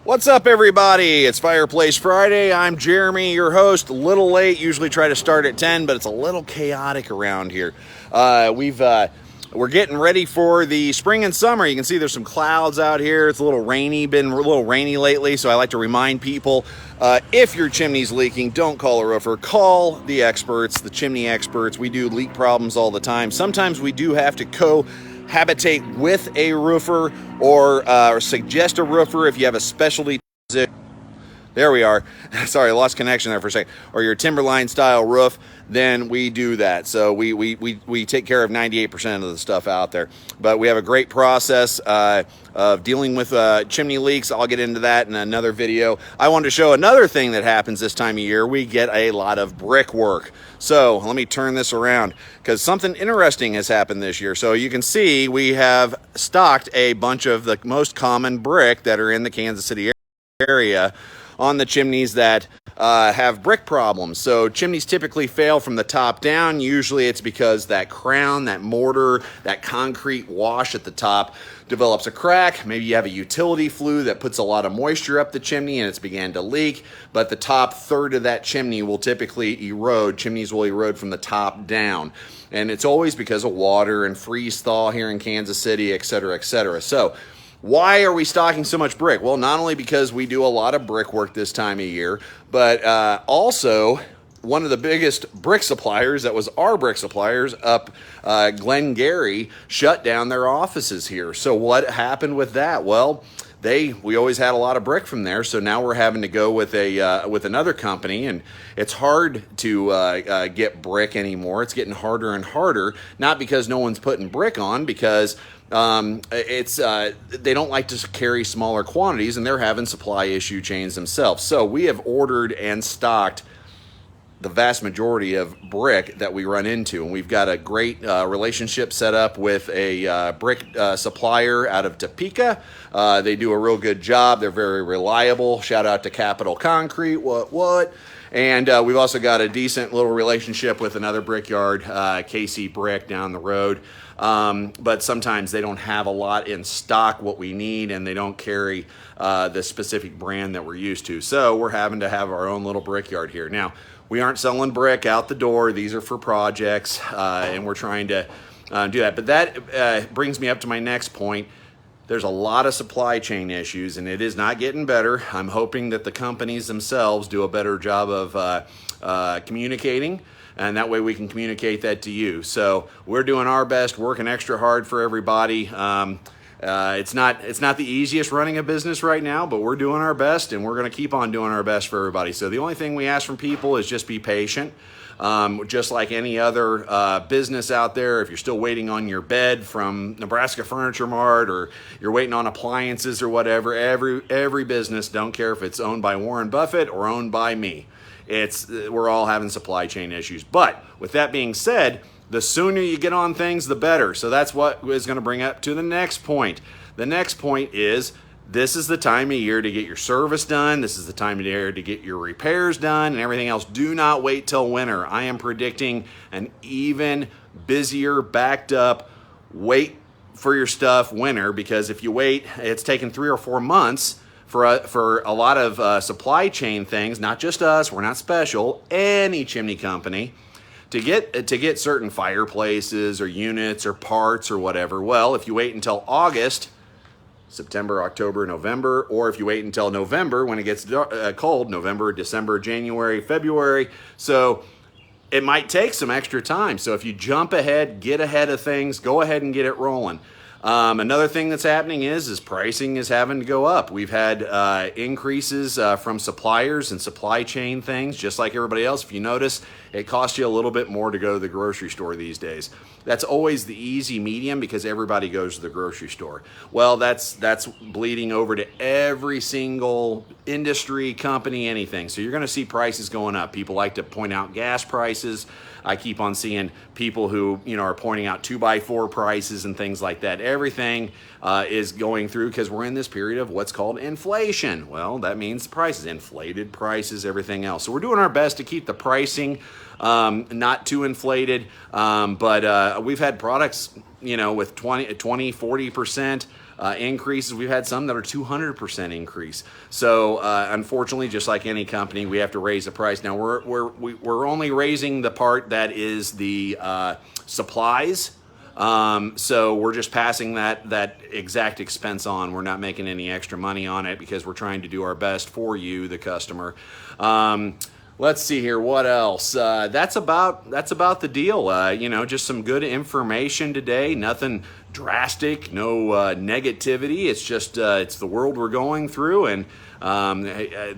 What's up, everybody? It's Fireplace Friday. I'm Jeremy, your host. A little late. Usually try to start at 10, but it's a little chaotic around here. We're getting ready for the spring and summer. You can see there's some clouds out here. It's a little rainy. Been a little rainy lately, so I like to remind people, if your chimney's leaking, don't call a roofer. Call the experts, the chimney experts. We do leak problems all the time. Sometimes we do have to cohabitate with a roofer or suggest a roofer if you have a specialty. There we are. Sorry, I lost connection there for a second. Or your timberline style roof, then we do that. So we take care of 98% of the stuff out there. But we have a great process of dealing with chimney leaks. I'll get into that in another video. I wanted to show another thing that happens this time of year. We get a lot of brick work. So let me turn this around because something interesting has happened this year. So you can see we have stocked a bunch of the most common brick that are in the Kansas City area on the chimneys that have brick problems. So chimneys typically fail from the top down. Usually it's because that crown, that mortar, that concrete wash at the top develops a crack. Maybe you have a utility flue that puts a lot of moisture up the chimney and it's began to leak, but the top third of that chimney will typically erode. Chimneys will erode from the top down. And it's always because of water and freeze thaw here in Kansas City, et cetera, et cetera. So why are we stocking so much brick? Well, not only because we do a lot of brick work this time of year, but also one of the biggest brick suppliers that was our brick suppliers up Glengarry shut down their offices here. So what happened with that? Well, we always had a lot of brick from there, so now we're having to go with another company, and it's hard to get brick anymore. It's getting harder and harder, not because no one's putting brick on, because they don't like to carry smaller quantities, and they're having supply issue chains themselves. So we have ordered and stocked the vast majority of brick that we run into, and we've got a great relationship set up with a brick supplier out of Topeka. They do a real good job. They're very reliable. Shout out to Capital Concrete. What? And we've also got a decent little relationship with another brickyard, KC Brick, down the road. But sometimes they don't have a lot in stock what we need, and they don't carry the specific brand that we're used to. So we're having to have our own little brickyard here. Now, we aren't selling brick out the door. These are for projects, and we're trying to do that. But that brings me up to my next point. There's a lot of supply chain issues, and it is not getting better. I'm hoping that the companies themselves do a better job of communicating, and that way we can communicate that to you. So we're doing our best, working extra hard for everybody. It's not the easiest running a business right now, but we're doing our best, and we're going to keep on doing our best for everybody. So the only thing we ask from people is just be patient. Just like any other business out there, if you're still waiting on your bed from Nebraska Furniture Mart, or you're waiting on appliances or whatever, every business, don't care if it's owned by Warren Buffett or owned by me, we're all having supply chain issues. But with that being said, the sooner you get on things, the better. So that's what is going to bring up to the next point. The next point is, this is the time of year to get your service done. This is the time of year to get your repairs done and everything else. Do not wait till winter. I am predicting an even busier, backed up, wait for your stuff winter, because if you wait, it's taken 3 or 4 months for a lot of supply chain things, not just us, we're not special, any chimney company, to get certain fireplaces or units or parts or whatever. Well, if you wait until August, September, October, November, or if you wait until November when it gets cold, November, December, January, February. So it might take some extra time. So if you jump ahead, get ahead of things, go ahead and get it rolling. Another thing that's happening is pricing is having to go up. We've had increases from suppliers and supply chain things, just like everybody else. If you notice, it costs you a little bit more to go to the grocery store these days. That's always the easy medium because everybody goes to the grocery store. Well, that's bleeding over to every single industry, company, anything. So you're going to see prices going up. People like to point out gas prices. I keep on seeing people who are pointing out 2x4 prices and things like that. Everything is going through because we're in this period of what's called inflation. Well, that means prices, inflated prices, everything else. So we're doing our best to keep the pricing not too inflated, but we've had products, with 20, 40% increases. We've had some that are 200% increase. So unfortunately, just like any company, we have to raise the price. Now we're only raising the part that is the supplies. So we're just passing that exact expense on. We're not making any extra money on it because we're trying to do our best for you, the customer. Let's see here. What else? That's about the deal. Just some good information today. Nothing drastic. No negativity. It's just it's the world we're going through, and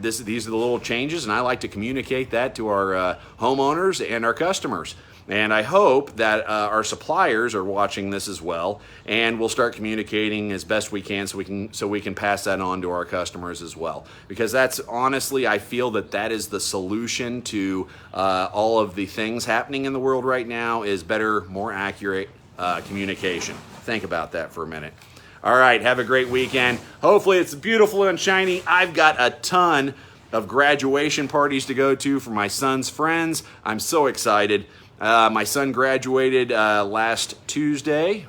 these are the little changes. And I like to communicate that to our homeowners and our customers. And I hope that our suppliers are watching this as well, and we'll start communicating as best we can so we can pass that on to our customers as well. Because that's honestly, I feel that is the solution to all of the things happening in the world right now is better, more accurate communication. Think about that for a minute. All right, have a great weekend. Hopefully it's beautiful and shiny. I've got a ton of graduation parties to go to for my son's friends. I'm so excited. My son graduated last Tuesday,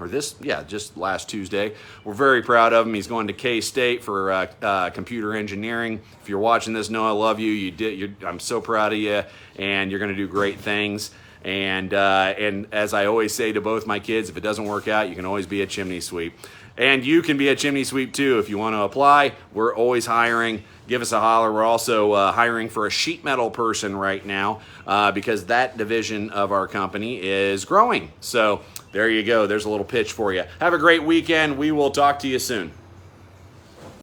just last Tuesday. We're very proud of him. He's going to K-State for computer engineering. If you're watching this, Noah, I love you. I'm so proud of you, and you're going to do great things. And as I always say to both my kids, if it doesn't work out, you can always be a chimney sweep. And you can be a chimney sweep too if you want to apply. We're always hiring. Give us a holler. We're also hiring for a sheet metal person right now because that division of our company is growing. So there you go. There's a little pitch for you. Have a great weekend. We will talk to you soon.